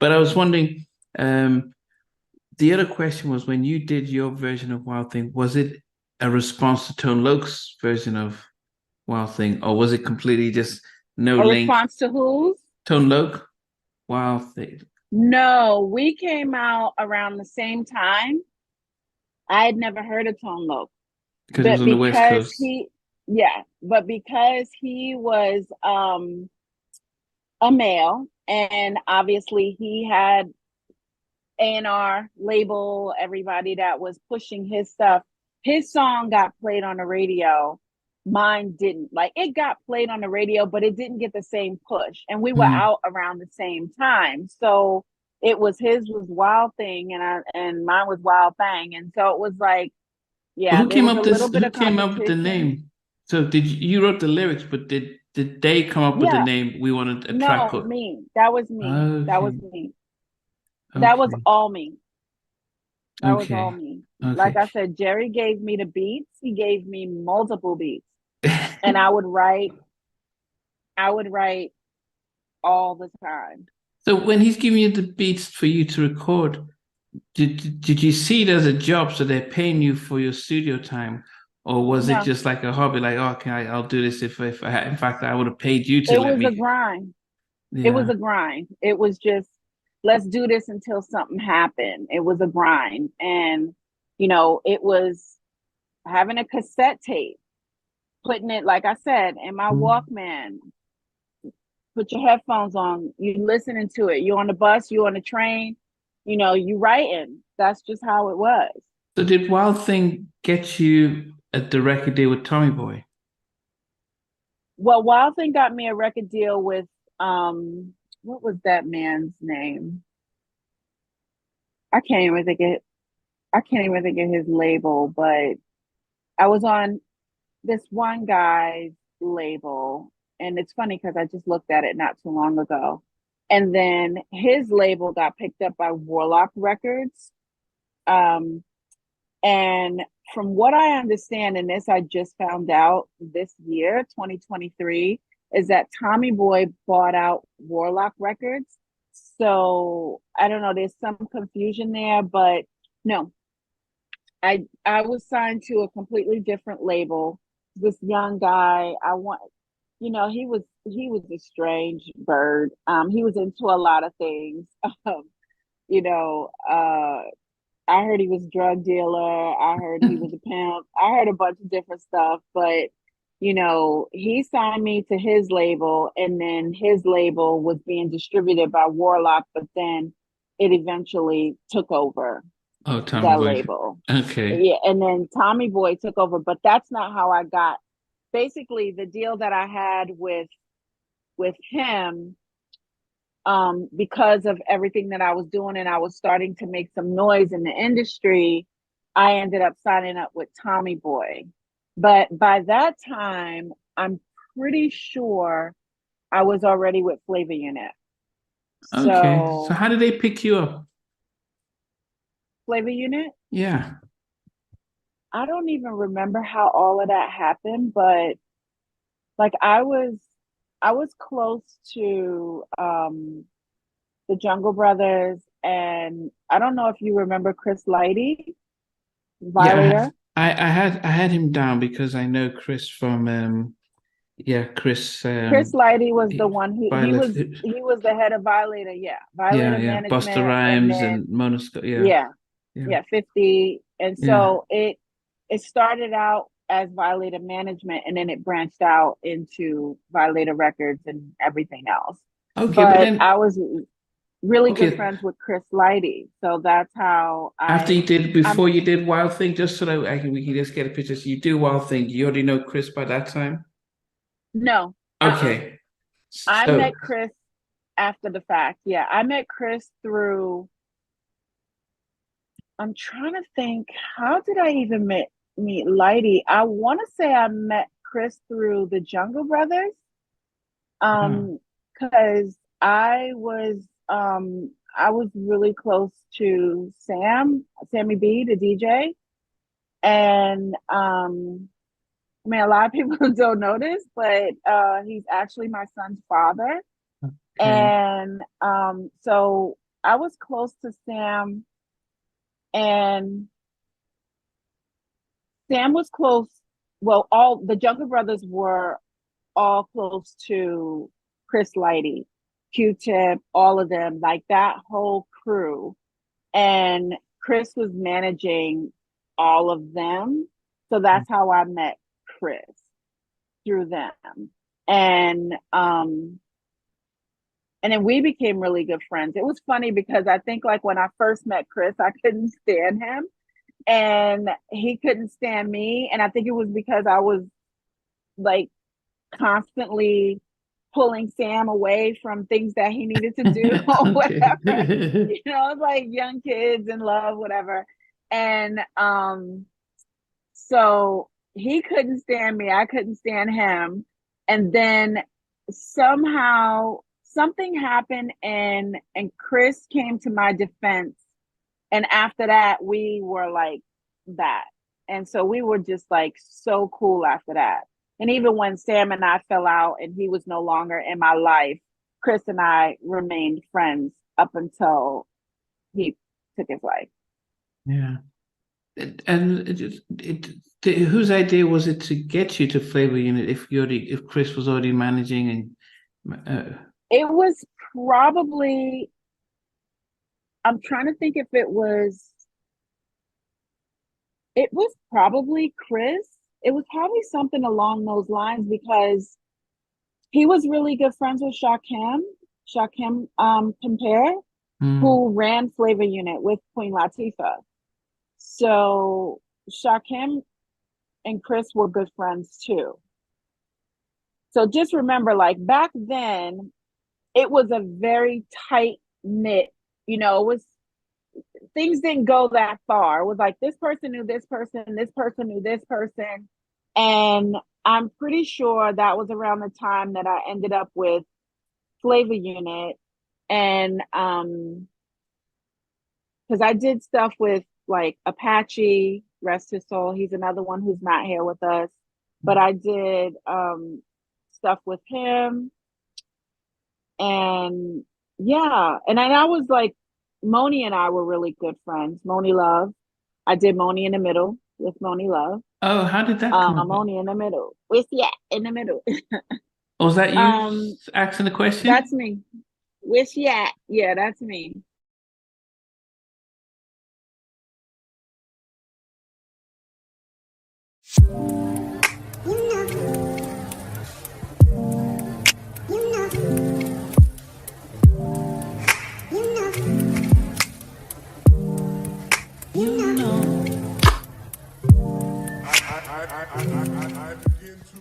But I was wondering, um, the other question was when you did your version of Wild Thing, was it a response to Tone Loc's version of Wild Thing, or was it completely just no A link? response to whose? Tone Loc, Wild Thing. No, we came out around the same time. I had never heard of Tone Loc, Because it was but on the West because Coast. he, yeah, but because he was a male, and obviously he had A&R label, everybody that was pushing his stuff. His song got played on the radio. Mine didn't. Like it got played on the radio, but it didn't get the same push. And we were Hmm. out around the same time. So it was his was Wild Thing and mine was Wild Thing. And so it was like, But yeah, who there came was a up little this? bit Who of came up with the competition. name? So did you wrote the lyrics, but did they come up with the Yeah, name? We wanted a track no, called. me. That was me. That was Okay, me. That was okay, all me. That was all okay, me. Like okay. I said, Jerry gave me the beats. He gave me multiple beats. And I would write all the time. So when he's giving you the beats for you to record, did you see it as a job? So they're paying you for your studio time, or was it No, just like a hobby? Like, oh, okay, I'll do this if I had, in fact I would have paid you to it let was a me. grind. It was Yeah. a grind. It was just, let's do this until something happened. It was a grind. And, it was having a cassette tape, putting it, like I said, in my Walkman, put your headphones on, you listening to it. You on the bus, you on the train, you writing. That's just how it was. So did Wild Thing get you the record deal with Tommy Boy? Well, Wild Thing got me a record deal with what was that man's name? I can't even think of I can't even think of his label, but I was on this one guy's label, and it's funny because I just looked at it not too long ago. And then his label got picked up by Warlock Records. Um, And from what I understand, and this I just found out this year, 2023, is that Tommy Boy bought out Warlock Records. So I don't know, there's some confusion there, but no, I was signed to a completely different label. This young guy, he was a strange bird. He was into a lot of things. You know, I heard he was a drug dealer. I heard he was a pimp. I heard a bunch of different stuff, but he signed me to his label, and then his label was being distributed by Warlock, but then it eventually took over Oh, Tommy that Boy. label. Okay. Yeah, and then Tommy Boy took over, but that's not how I got. Basically, the deal that I had with him, because of everything that I was doing and I was starting to make some noise in the industry, I ended up signing up with Tommy Boy. But by that time, I'm pretty sure I was already with Flavor Unit. Okay. So So, how did they pick you up? Flavor Unit, Yeah. I don't even remember how all of that happened, but like I was close to the Jungle Brothers, and I don't know if you remember Chris Lighty, Yeah, Violator. I had him down because I know Chris from yeah, Chris Chris Lighty was the one who he Violet. was he was the head of Violator, yeah, Yeah, Violator yeah. Buster Management, and Rhymes then and Mona Scott. Yeah, yeah, yeah, yeah, 50. And yeah. so it started out as Violator Management, and then it branched out into Violator Records and everything else. Okay, but But I then was really good okay, friends with Chris Lighty, so that's how after I you did I'm before you did Wild Thing, just so that we can just get a picture. So you do Wild Thing. You already know Chris by that time. no, Okay, I so met Chris after the fact. Yeah, I met Chris through. I'm trying to think, how did I even meet Lighty? I want to say I met Chris through the Jungle Brothers. uh, Because I was really close to Sammy B, the DJ. And I mean, a lot of people don't know this, but he's actually my son's father. okay, And so close to Sam, and Sam was close. Well, all the Jungle Brothers were all close to Chris Lighty, Q-Tip, all of them, like that whole crew. And Chris was managing all of them. So that's how I met Chris, through them. And then we became really good friends. It was funny because I think like when I first met Chris, I couldn't stand him and he couldn't stand me. And I think it was because I was like constantly pulling Sam away from things that he needed to do or whatever. You know, it's like young kids in love, whatever. And so he couldn't stand me. I couldn't stand him. And then somehow something happened and Chris came to my defense. And after that, we were like that. And so we were just like so cool after that. And even when Sam and I fell out and he was no longer in my life, Chris and I remained friends up until he took his life. Yeah. Whose idea was it to get you to Flavor Unit if Chris was already managing and it was probably, I'm trying to think if it was probably Chris. It was probably something along those lines because he was really good friends with Shakim Compare, who ran Flavor Unit with Queen Latifah. So Shakim and Chris were good friends too. So just remember, like back then, it was a very tight knit, you know, it was, things didn't go that far. It was like this person knew this person knew this person. And I'm pretty sure that was around the time that I ended up with Flavor Unit. And because I did stuff with like Apache, rest his soul. He's another one who's not here with us. But I did stuff with him. And yeah, and then I was like, Moni and I were really good friends. Moni Love. I did Moni in the Middle with Moni Love. oh, how did that come about? Moni in the Middle. With yeah, in the middle. Oh, was that you asking the question? That's me. Wish yeah. Yeah, that's me. You know. I begin to